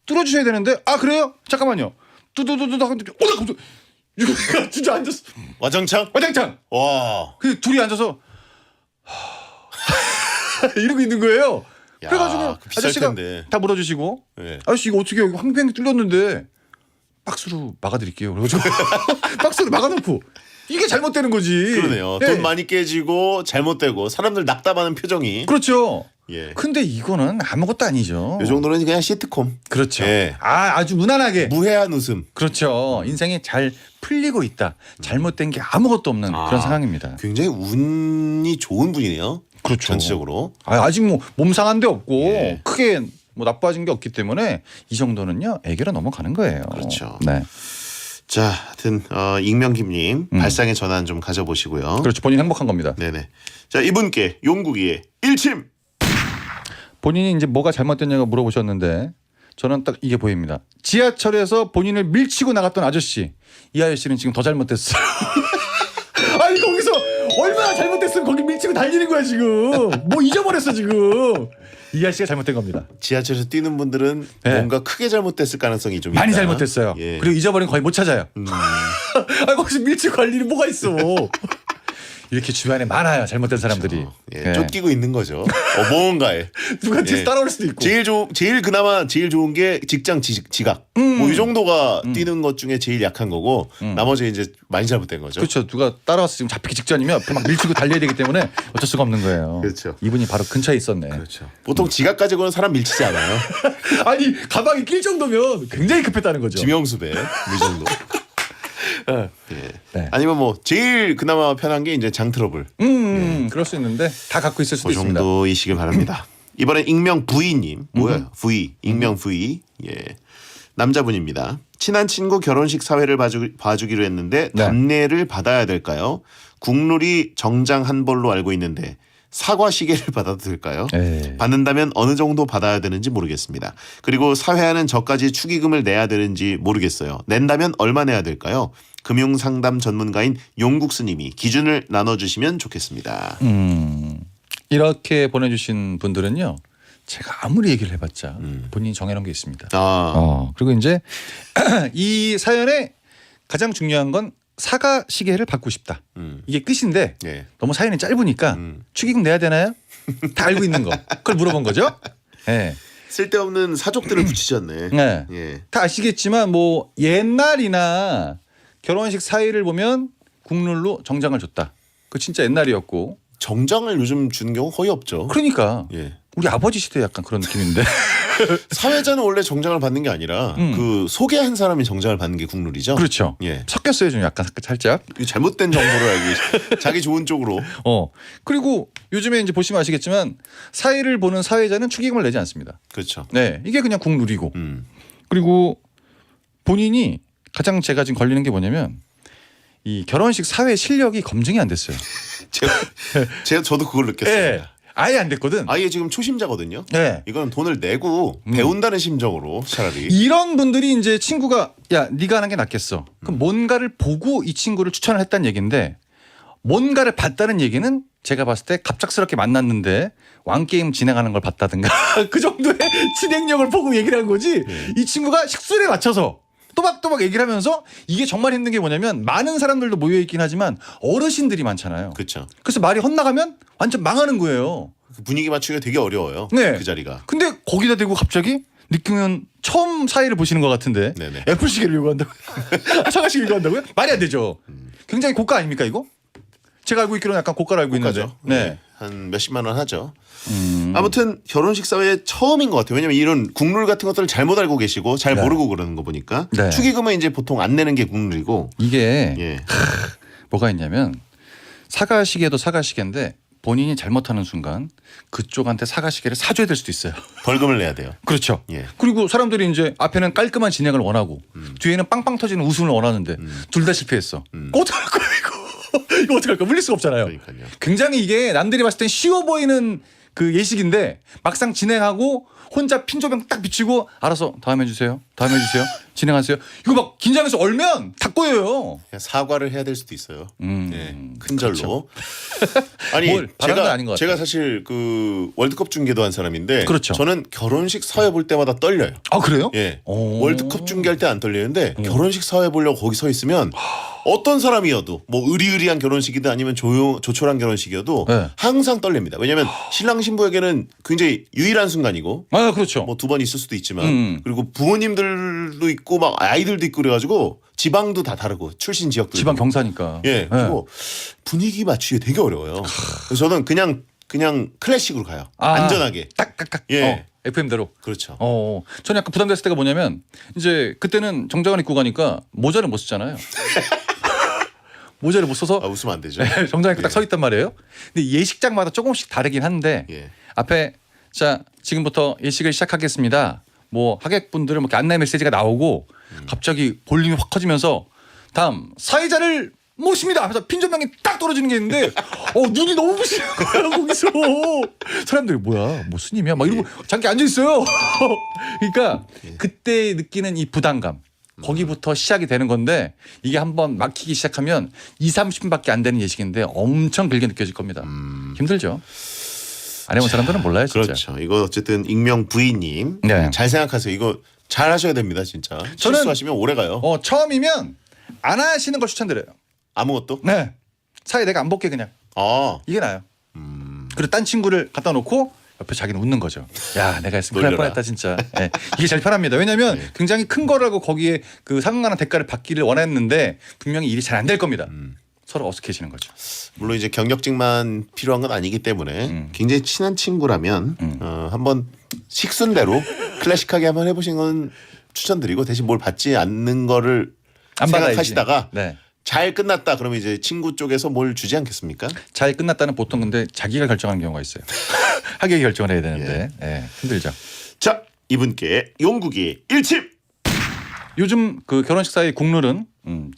뚫어주셔야 되는데 그래요? 잠깐만요. 뚜두두두 하는데 유리가 진짜 앉았어. 와장창? 와장창. 와. 그 둘이 앉아서 이러고 있는 거예요. 야, 그래가지고 그 비쌀 아저씨가 텐데. 다 물어주시고 예. 아저씨 이거 어떻게 여기 황팽이 뚫렸는데 박스로 막아드릴게요. 그래가지고 박스로 막아놓고 이게 잘못되는 거지. 그러네요. 예. 돈 많이 깨지고 잘못되고 사람들 낙담하는 표정이. 그렇죠. 예. 근데 이거는 아무것도 아니죠. 이 정도는 그냥 시트콤. 그렇죠. 예. 아주 무난하게. 무해한 웃음. 그렇죠. 인생이 잘 풀리고 있다. 잘못된 게 아무것도 없는 그런 상황입니다. 굉장히 운이 좋은 분이네요. 그렇죠. 전체적으로. 아직 뭐 몸 상한 데 없고 예. 크게 뭐 나빠진 게 없기 때문에 이 정도는요 애교로 넘어가는 거예요. 그렇죠. 네. 자, 하여튼 익명김님 발상의 전환 좀 가져보시고요. 그렇죠. 본인 행복한 겁니다. 네네. 자, 이분께 용국이의 일침. 본인이 이제 뭐가 잘못됐냐고 물어보셨는데 저는 딱 이게 보입니다. 지하철에서 본인을 밀치고 나갔던 아저씨. 이 아저씨는 지금 더 잘못됐어요. 아니 거기서 얼마나 잘못됐으면 거기 밀치고 달리는 거야 지금. 뭐 잊어버렸어 지금. 이 아저씨가 잘못된 겁니다. 지하철에서 뛰는 분들은 네. 뭔가 크게 잘못됐을 가능성이 좀 많이 있다. 잘못됐어요. 예. 그리고 잊어버린 거의 못 찾아요. 아 거기서 밀치고 갈 일이 뭐가 있어. 이렇게 주변에 많아요. 잘못된 사람들이. 예, 예. 쫓기고 있는 거죠. 뭔가에. 누가 뒤에서 예. 따라올 수도 있고. 제일 그나마 제일 좋은 게 직장 지각. 뭐 이 정도가 뛰는 것 중에 제일 약한 거고 나머지 이제 많이 잘못된 거죠. 그렇죠. 누가 따라와서 지금 잡히기 직전이면 앞에 막 밀치고 달려야 되기 때문에 어쩔 수가 없는 거예요. 그렇죠. 이분이 바로 근처에 있었네. 그렇죠. 보통 지각 가지고는 사람 밀치지 않아요. 아니 가방이 낄 정도면 굉장히 급했다는 거죠. 지명수배 이 정도. 예. 네. 아니면 뭐 제일 그나마 편한 게 이제 장 트러블. 그럴 수 있는데 다 갖고 있을 수도 그 있습니다. 정도이시길 바랍니다. 이번엔 익명 V님 뭐야? V 익명 V 예 남자분입니다. 친한 친구 결혼식 사회를 봐주기로 했는데 네. 답례를 받아야 될까요? 국룰이 정장 한 벌로 알고 있는데 사과 시계를 받아도 될까요? 에이. 받는다면 어느 정도 받아야 되는지 모르겠습니다. 그리고 사회하는 저까지 축의금을 내야 되는지 모르겠어요. 낸다면 얼마 내야 될까요? 금융상담 전문가인 용국 스님이 기준을 나눠주시면 좋겠습니다. 이렇게 보내주신 분들은요. 제가 아무리 얘기를 해봤자 본인이 정해놓은 게 있습니다. 그리고 이제 이 사연의 가장 중요한 건 사과 시계를 받고 싶다. 이게 끝인데 예. 너무 사연이 짧으니까 축의금 내야 되나요? 다 알고 있는 거. 그걸 물어본 거죠. 네. 쓸데없는 사족들을 붙이셨네. 네. 예. 다 아시겠지만 뭐 옛날이나 결혼식 사회를 보면 국룰로 정장을 줬다. 그 진짜 옛날이었고. 정장을 요즘 주는 경우 거의 없죠. 그러니까 예. 우리 아버지 시대 약간 그런 느낌인데. 사회자는 원래 정장을 받는 게 아니라 그 소개한 사람이 정장을 받는 게 국룰이죠. 그렇죠. 예. 섞였어요 좀 약간 살짝. 이 잘못된 정보를 알기 자기 좋은 쪽으로. 그리고 요즘에 이제 보시면 아시겠지만 사회를 보는 사회자는 축의금을 내지 않습니다. 그렇죠. 네, 이게 그냥 국룰이고. 음. 그리고 본인이 가장 제가 지금 걸리는 게 뭐냐면 이 결혼식 사회 실력이 검증이 안 됐어요. 저도 그걸 느꼈어요. 네, 아예 안 됐거든. 아예 지금 초심자거든요. 네. 이건 돈을 내고 배운다는 심정으로 차라리. 이런 분들이 이제 친구가 야 네가 하는 게 낫겠어. 그럼 뭔가를 보고 이 친구를 추천을 했다는 얘기인데 뭔가를 봤다는 얘기는 제가 봤을 때 갑작스럽게 만났는데 왕게임 진행하는 걸 봤다든가 그 정도의 진행력을 보고 얘기를 한 거지. 이 친구가 식술에 맞춰서 또박또박 얘기를 하면서 이게 정말 힘든 게 뭐냐면 많은 사람들도 모여있긴 하지만 어르신들이 많잖아요. 그렇죠. 그래서 말이 헛나가면 완전 망하는 거예요. 그 분위기 맞추기가 되게 어려워요. 네. 그 자리가. 근데 거기다 대고 갑자기 느끼면 처음 사회를 보시는 것 같은데 네네. 애플 시계를 요구한다고? 사과 시계를 요구한다고요? 말이 안 되죠. 굉장히 고가 아닙니까 이거? 제가 알고 있기로는 약간 고가로 알고 있는데. 고가죠. 네. 한 몇십만 원 하죠. 아무튼 결혼식 사회 처음인 것 같아요. 왜냐면 이런 국룰 같은 것들을 잘못 알고 계시고 잘 모르고 그러는 거 보니까 네. 축의금은 이제 보통 안 내는 게 국룰이고. 이게 예. 뭐가 있냐면 사과 시계도 사과 시계인데 본인이 잘못하는 순간 그쪽한테 사과 시계를 사줘야 될 수도 있어요. 벌금을 내야 돼요. 그렇죠. 예. 그리고 사람들이 이제 앞에는 깔끔한 진행을 원하고 뒤에는 빵빵 터지는 웃음을 원하는데 둘 다 실패했어. 어떡할 거야 이거. 이거 어떡할 거야. 물릴 수가 없잖아요. 그러니까요. 굉장히 이게 남들이 봤을 땐 쉬워 보이는 그 예식인데 막상 진행하고 혼자 핀조명 딱 비치고 알아서 다음 해주세요. 다음 해주세요. 진행하세요. 이거 막 긴장해서 얼면 다 꼬여요. 그냥 사과를 해야 될 수도 있어요. 네, 큰 절로. 그렇죠. 아니 뭘 바라는 건 아닌 것 같아요. 제가 사실 그 월드컵 중계도 한 사람인데 그렇죠. 저는 결혼식 사회 볼 때마다 떨려요. 아 그래요? 예. 오. 월드컵 중계할 때 안 떨리는데 결혼식 사회 보려고 거기 서 있으면 어떤 사람이어도 뭐 의리의리한 결혼식이든 아니면 조촐한 결혼식이어도 네. 항상 떨립니다. 왜냐하면 신랑 신부에게는 굉장히 유일한 순간이고 아 그렇죠. 뭐 두 번 있을 수도 있지만 그리고 부모님들도 있고 막 아이들도 있고 그래가지고 지방도 다 다르고 출신 지역도 지방 있고. 경사니까. 예. 그리고 분위기 맞추기 되게 어려워요. 그래서 저는 그냥 클래식으로 가요. 안전하게. 딱딱딱. 예. FM대로. 그렇죠. 저는 약간 부담됐을 때가 뭐냐면 이제 그때는 정장을 입고 가니까 모자를 못 쓰잖아요. 모자를 못 써서 아, 웃으면 안 되죠. 정장 입고 예. 딱 서 있단 말이에요. 근데 예식장마다 조금씩 다르긴 한데 예. 앞에 자 지금부터 예식을 시작하겠습니다. 뭐 하객분들은 뭐 이렇게 안내 메시지가 나오고 갑자기 볼륨이 확 커지면서 다음 사회자를 모십니다 하면서 핀조명이 딱 떨어지는 게 있는데 눈이 너무 부시는 거야 거기서. 사람들이 뭐야 뭐 스님이야 막 이러고 잠깐 앉아 있어요. 그러니까 그때 느끼는 이 부담감 거기부터 시작이 되는 건데 이게 한번 막히기 시작하면 2-30분밖에 안 되는 예식인데 엄청 길게 느껴질 겁니다. 힘들죠. 안 해본 사람들은 몰라요 진짜. 그렇죠. 이거 어쨌든 익명 부인님 네. 잘 생각하세요. 이거 잘 하셔야 됩니다 진짜. 실수하시면 오래 가요. 처음이면 안 하시는 걸 추천드려요. 아무것도? 네. 사회 내가 안 볼게 그냥. 아, 이게 나아요. 그리고 딴 친구를 갖다 놓고 옆에 자기는 웃는 거죠. 야 내가 했으면 큰일 날 놀려라. 뻔했다 진짜. 네. 이게 제일 편합니다. 왜냐하면 굉장히 큰 거라고 거기에 그 상응하는 대가를 받기를 원했는데 분명히 일이 잘 안 될 겁니다. 서로 어색해지는 거죠. 물론 이제 경력직만 필요한 건 아니기 때문에 굉장히 친한 친구라면 한번 식순대로 클래식하게 한번 해보신 건 추천드리고 대신 뭘 받지 않는 거를 안 생각하시다가 받아야지. 네. 잘 끝났다 그러면 이제 친구 쪽에서 뭘 주지 않겠습니까? 잘 끝났다는 보통 근데 자기가 결정하는 경우가 있어요. 하객이 결정을 해야 되는데 힘들죠. 자 이분께 용국이 1침. 요즘 그 결혼식 사이 국룰은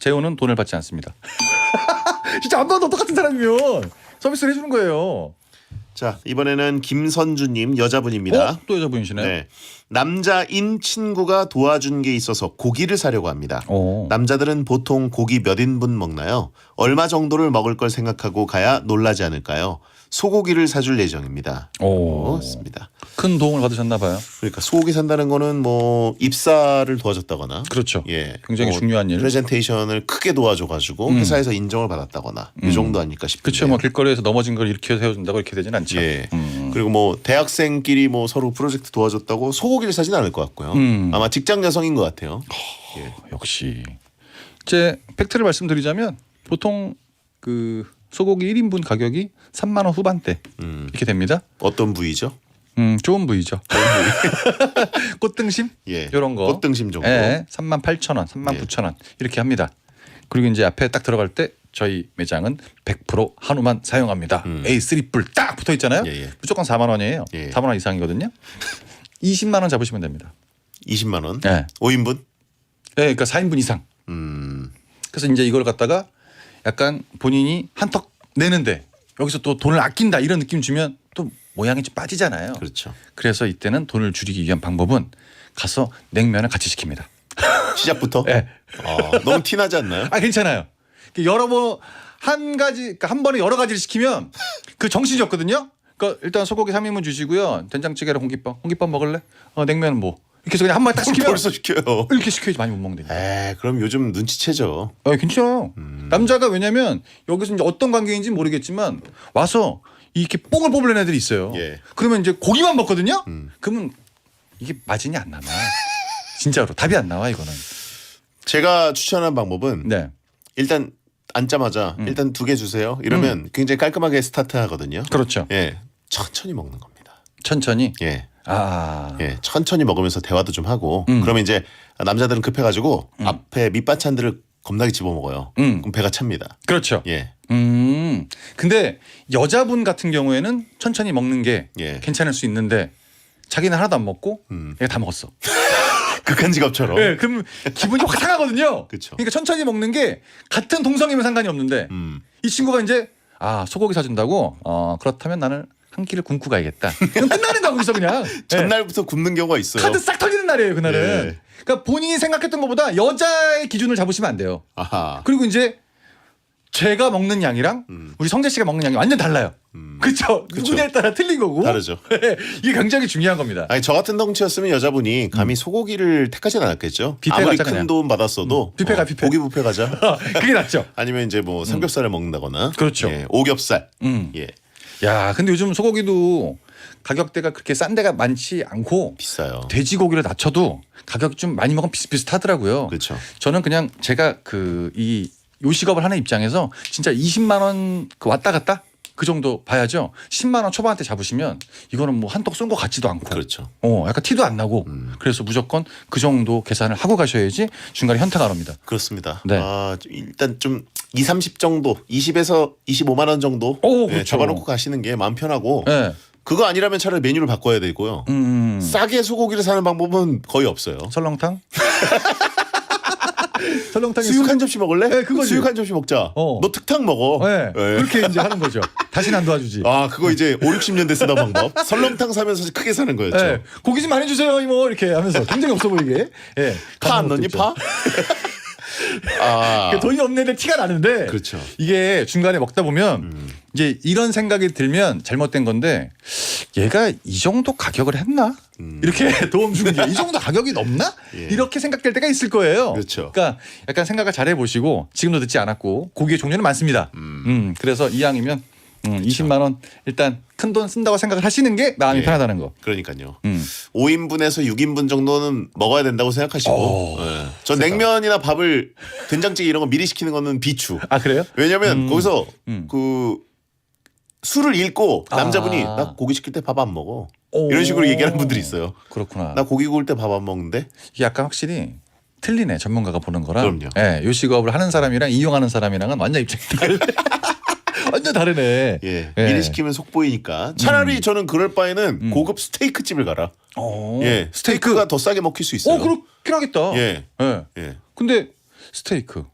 재혼은 돈을 받지 않습니다. 진짜 안 봐도 똑같은 사람이면 서비스를 해주는 거예요. 자 이번에는 김선주님 여자분입니다. 또 여자분이시네요. 네. 남자인 친구가 도와준 게 있어서 고기를 사려고 합니다. 오. 남자들은 보통 고기 몇 인분 먹나요? 얼마 정도를 먹을 걸 생각하고 가야 놀라지 않을까요? 소고기를 사줄 예정입니다. 그렇습니다. 큰 도움을 받으셨나 봐요. 그러니까 소고기 산다는 거는 뭐 입사를 도와줬다거나, 그렇죠. 예, 굉장히 뭐 중요한 일. 프레젠테이션을 크게 도와줘가지고 회사에서 인정을 받았다거나 이 정도 아닐까 싶은데. 그렇죠. 뭐 길거리에서 넘어진 걸 이렇게 세워준다고 이렇게 되진 않죠. 예. 그리고 뭐 대학생끼리 뭐 서로 프로젝트 도와줬다고 소고기를 사진 않을 것 같고요. 아마 직장 여성인 것 같아요. 역시 제 팩트를 말씀드리자면 보통 그 소고기 1인분 가격이 3만 원 후반대 이렇게 됩니다. 어떤 부위죠? 좋은 부위죠. 꽃등심 예. 이런 거. 꽃등심 정도. 예, 38,000원, 39,000원 이렇게 합니다. 그리고 이제 앞에 딱 들어갈 때 저희 매장은 100% 한우만 사용합니다. A3 뿔 딱 붙어 있잖아요. 예, 예. 무조건 4만 원이에요. 예. 4만 원 이상이거든요. 20만 원 잡으시면 됩니다. 20만 원. 예. 5인분? 네, 그러니까 4인분 이상. 그래서 이제 이걸 갖다가 약간 본인이 한턱 내는데 여기서 또 돈을 아낀다 이런 느낌 주면 또 모양이 좀 빠지잖아요. 그렇죠. 그래서 이때는 돈을 줄이기 위한 방법은 가서 냉면을 같이 시킵니다. 시작부터? 네. 너무 티나지 않나요? 괜찮아요. 여러 번 한 가지 그러니까 한 번에 여러 가지를 시키면 그 정신이 없거든요. 그러니까 일단 소고기 3인분 주시고요. 된장찌개랑 공깃밥 먹을래? 냉면은 뭐 이렇게 해서 그냥 한 번에 딱 시키면 벌써 시켜요. 이렇게 시켜야지 많이 못 먹는데. 그럼 요즘 눈치채죠. 괜찮아요. 남자가 왜냐면 여기서 이제 어떤 관계인지 모르겠지만 와서 이렇게 뽕을 뽑으려는 애들이 있어요. 예. 그러면 이제 고기만 먹거든요. 그러면 이게 마진이 안 남아. 진짜로 답이 안 나와 이거는. 제가 추천한 방법은 네. 일단 앉자마자 일단 2개 주세요. 이러면 굉장히 깔끔하게 스타트하거든요. 그렇죠. 예, 천천히 먹는 겁니다. 천천히. 예, 아. 예, 천천히 먹으면서 대화도 좀 하고. 그러면 이제 남자들은 급해가지고 앞에 밑반찬들을 겁나게 집어먹어요. 그럼 배가 찹니다. 그렇죠. 예, 근데 여자분 같은 경우에는 천천히 먹는 게 예. 괜찮을 수 있는데 자기는 하나도 안 먹고 얘가 다 먹었어. 극한 직업처럼. 네, 그럼 기분이 확 상하거든요. 그쵸. 그러니까 천천히 먹는 게 같은 동성이면 상관이 없는데 이 친구가 이제 소고기 사준다고 그렇다면 나는 한 끼를 굶고 가야겠다. 그럼 끝나는 거야 거기서 그냥. 전날부터 굶는 경우가 있어요. 카드 싹 털리는 날이에요 그날은. 예. 그러니까 본인이 생각했던 것보다 여자의 기준을 잡으시면 안 돼요. 아하. 그리고 이제 제가 먹는 양이랑 우리 성재 씨가 먹는 양이 완전 달라요. 그렇죠. 누구냐에 따라 틀린 거고. 다르죠. 이게 굉장히 중요한 겁니다. 아니 저 같은 덩치였으면 여자분이 감히 소고기를 택하진 않았겠죠. 뷔페 아무리 가자, 큰 그냥. 돈 받았어도 뷔페 가, 뷔페. 고기 뷔페 가자. 그게 낫죠. 아니면 이제 뭐 삼겹살을 먹는다거나. 그렇죠. 예, 오겹살. 예, 야, 근데 요즘 소고기도 가격대가 그렇게 싼 데가 많지 않고 비싸요. 돼지고기를 낮춰도 가격이 좀 많이 먹으면 비슷비슷하더라고요. 그렇죠. 저는 그냥 제가 이 요식업을 하는 입장에서 진짜 20만 원 왔다 갔다 그 정도 봐야죠. 10만 원 초반대 잡으시면 이거는 뭐 한턱 쏜 것 같지도 않고. 그렇죠. 약간 티도 안 나고. 그래서 무조건 그 정도 계산을 하고 가셔야지 중간에 현타가 안 옵니다. 그렇습니다. 네. 일단 좀 20, 30 정도, 20에서 25만 원 정도 그렇죠. 잡아놓고 가시는 게 마음 편하고 네. 그거 아니라면 차라리 메뉴를 바꿔야 되고요. 싸게 소고기를 사는 방법은 거의 없어요. 설렁탕? 설렁탕에 수육 한 접시 먹을래? 네, 그거지. 수육 한 접시 먹자. 어. 너 특탕 먹어. 네. 네. 그렇게 이제 하는 거죠. 다시는 안 도와주지. 아, 그거 이제 5, 60년대 쓰던 방법. 설렁탕 사면서 크게 사는 거였죠. 네. 고기 좀 많이 주세요 이모 이렇게 하면서 굉장히 없어 보이게. 네. 파 안 넣니 파? 아, 돈이 없는데 티가 나는데 그렇죠. 이게 중간에 먹다 보면 이제 이런 생각이 들면 잘못된 건데 얘가 이 정도 가격을 했나? 이렇게 도움 주는 게 이 정도 가격이 넘나? 예. 이렇게 생각될 때가 있을 거예요. 그렇죠. 그러니까 약간 생각을 잘 해보시고 지금도 듣지 않았고 고기의 종류는 많습니다. 그래서 이왕이면 20만 원 일단 큰 돈 쓴다고 생각을 하시는 게 마음이 예. 편하다는 거. 그러니까요. 음. 5인분에서 6인분 정도는 먹어야 된다고 생각하시고. 예. 전 냉면이나 밥을 된장찌개 이런 거 미리 시키는 거는 비추. 아 그래요? 왜냐면 거기서 음. 그 술을 읽고 남자분이 아. 나 고기 시킬 때 밥 안 먹어. 오. 이런 식으로 얘기하는 분들이 있어요. 그렇구나. 나 고기 구울 때 밥 안 먹는데. 이게 약간 확실히 틀리네 전문가가 보는 거랑. 그럼요. 예, 요 직업을 하는 사람이랑 이용하는 사람이랑은 완전 입장이 다르네. 완전 다르네. 예. 예. 미리 시키면 속 보이니까. 차라리 저는 그럴 바에는 고급 스테이크 집을 가라. 어. 예. 스테이크가 더 싸게 먹힐 수 있어요. 그렇긴 하겠다. 예. 예. 예. 근데 스테이크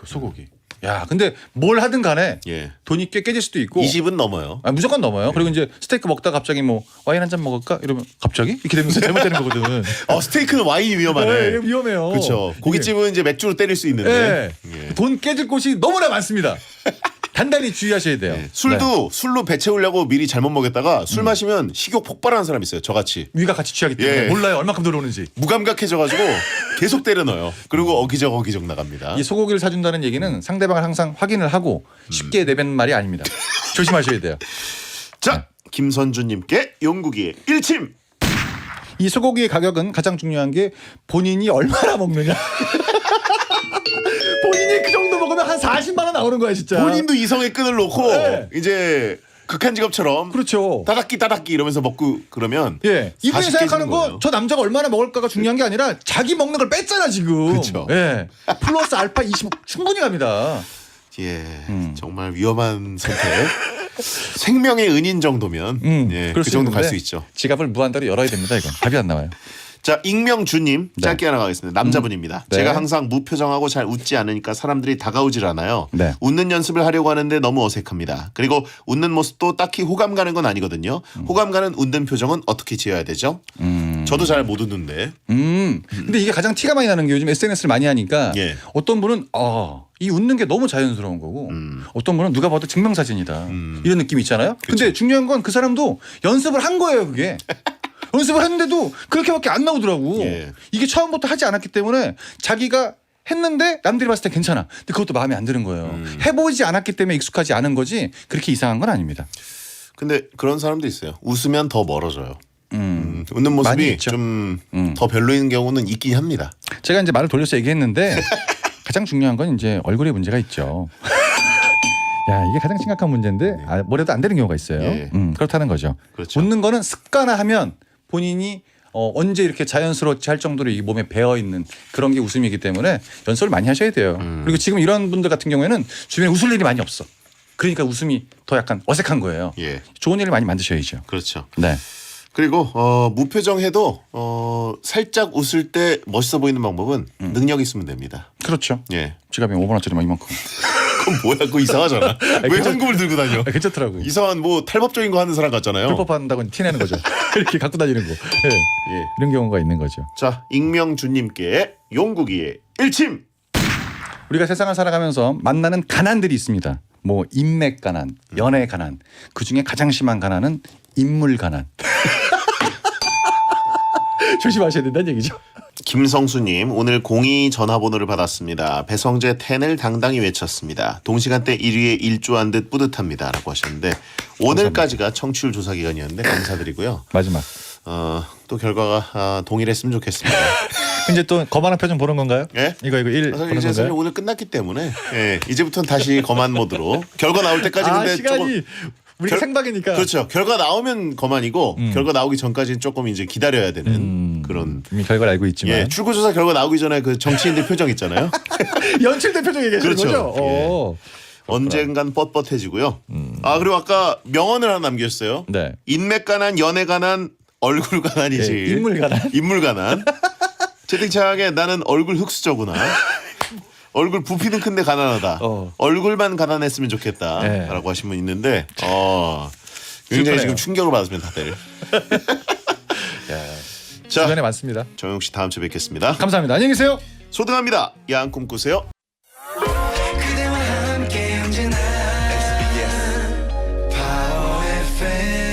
소고기. 야, 근데 뭘 하든 간에 예. 돈이 꽤 깨질 수도 있고. 20은 넘어요. 아, 무조건 넘어요. 그리고 이제 스테이크 먹다 갑자기 뭐 와인 한 잔 먹을까 이러면 갑자기 이렇게 되면서 잘못되는 거거든. 스테이크는 와인이 위험하네. 네, 위험해요. 그렇죠. 고깃집은 이제 맥주로 때릴 수 있는데. 예. 예. 돈 깨질 곳이 너무나 많습니다. 단단히 주의하셔야 돼요. 예. 술도 술로 배 채우려고 미리 잘못 먹였다가 술 마시면 식욕 폭발하는 사람 있어요. 저같이. 위가 같이 취하기 때문에 예. 몰라요 얼마큼 들어오는지. 무감각해져가지고 계속 때려 넣어요. 그리고 어기적 나갑니다. 이 소고기를 사준다는 얘기는 상대방을 항상 확인을 하고 쉽게 내뱉는 말이 아닙니다. 조심하셔야 돼요. 자, 김선주님께 용국이의 일침. 이 소고기의 가격은 가장 중요한 게 본인이 얼마나 먹느냐. 본인이 그 정도 먹으면 한 40만 원 나오는 거야 진짜. 본인도 이성의 끈을 놓고 네. 이제 극한 직업처럼 그렇죠. 따닥기 이러면서 먹고 그러면 예. 이분이 40 생각하는 깨지는 건 거예요. 저 남자가 얼마나 먹을까가 중요한 게 아니라 자기 먹는 걸 뺐잖아 지금. 그렇죠. 예. 플러스 알파 25 충분히 갑니다. 예, 정말 위험한 선택. 생명의 은인 정도면 예, 그럴 그 수 정도 갈 있는데 수 있죠. 지갑을 무한대로 열어야 됩니다 이건. 답이 안 나와요. 자, 익명주님 네. 짧게 하나 가겠습니다. 남자분입니다. 네. 제가 항상 무표정하고 잘 웃지 않으니까 사람들이 다가오질 않아요. 네. 웃는 연습을 하려고 하는데 너무 어색합니다. 그리고 웃는 모습도 딱히 호감 가는 건 아니거든요. 호감 가는 웃는 표정은 어떻게 지어야 되죠? 저도 잘 못 웃는데. 근데 이게 가장 티가 많이 나는 게 요즘 SNS를 많이 하니까 예. 어떤 분은 이 웃는 게 너무 자연스러운 거고 어떤 분은 누가 봐도 증명사진이다 이런 느낌이 있잖아요. 근데 중요한 건 그 사람도 연습을 한 거예요 그게. 연습을 했는데도 그렇게밖에 안 나오더라고. 예. 이게 처음부터 하지 않았기 때문에 자기가 했는데 남들이 봤을 때 괜찮아. 근데 그것도 마음에 안 드는 거예요. 해보지 않았기 때문에 익숙하지 않은 거지 그렇게 이상한 건 아닙니다. 근데 그런 사람도 있어요. 웃으면 더 멀어져요. 웃는 많이 모습이 있죠. 좀 더 별로인 경우는 있긴 합니다. 제가 이제 말을 돌려서 얘기했는데 가장 중요한 건 이제 얼굴에 문제가 있죠. 야 이게 가장 심각한 문제인데 뭐래도 안 되는 경우가 있어요. 예. 그렇다는 거죠. 그렇죠. 웃는 거는 습관화하면 본인이 언제 이렇게 자연스럽지 할 정도로 이 몸에 배어 있는 그런 게 웃음이기 때문에 연습을 많이 하셔야 돼요. 그리고 지금 이런 분들 같은 경우에는 주변에 웃을 일이 많이 없어. 그러니까 웃음이 더 약간 어색한 거예요. 예, 좋은 일을 많이 만드셔야죠. 그렇죠. 네. 그리고 무표정해도 살짝 웃을 때 멋있어 보이는 방법은 능력 있으면 됩니다. 그렇죠. 예, 지갑에 5만 원짜리 막 이만큼. 그건 뭐야? 그거 이상하잖아. 왜 괜찮- 현금을 들고 다녀? 괜찮더라고요. 이상한 뭐 탈법적인 거 하는 사람 같잖아요. 불법한다고 티내는 거죠. 이렇게 갖고 다니는 거. 예. 예. 이런 경우가 있는 거죠. 자, 익명주님께 용국이의 일침. 우리가 세상을 살아가면서 만나는 가난들이 있습니다. 뭐 인맥 가난, 연애 가난, 그 중에 가장 심한 가난은 인물 가난. 조심하셔야 된다는 얘기죠. 김성수님, 오늘 02 전화번호를 받았습니다. 배성재 10을 당당히 외쳤습니다. 동시간대 1위에 일조한 듯 뿌듯합니다. 라고 하셨는데 오늘까지가 청취율 조사 기간이었는데 감사드리고요. 마지막. 또 결과가 동일했으면 좋겠습니다. 이제 또 거만한 표정 보는 건가요? 예? 이거 1 사실 보는 이제 사실 건가요? 오늘 끝났기 때문에 예, 이제부터는 다시 거만 모드로 결과 나올 때까지 근데 시간이 조금 우리가 생방이니까. 그렇죠. 결과 나오면 거만이고 결과 나오기 전까지는 조금 이제 기다려야 되는 그런. 이미 결과를 알고 있지만 예, 출구조사 결과 나오기 전에 그 정치인들 표정 있잖아요. 연출된 표정 얘기하시는 그렇죠. 거죠? 예. 언젠간 뻣뻣해지고요. 아 그리고 아까 명언을 하나 남겼어요. 네. 인맥 가난, 연애 가난, 얼굴 가난이지. 예, 인물 가난. 인물 가난. 채팅창에 나는 얼굴 흑수저구나. 얼굴 부피는 큰데 가난하다. 얼굴만 가난했으면 좋겠다라고 하신 분 있는데 굉장히 슬프네요. 지금 충격을 받았습니다 다들. 자, 주변에 많습니다. 정용 씨 다음 주에 뵙겠습니다. 감사합니다. 안녕히 계세요. 소등합니다. 야한 꿈 꾸세요. 그대와 함께 언제나 SBS Power FM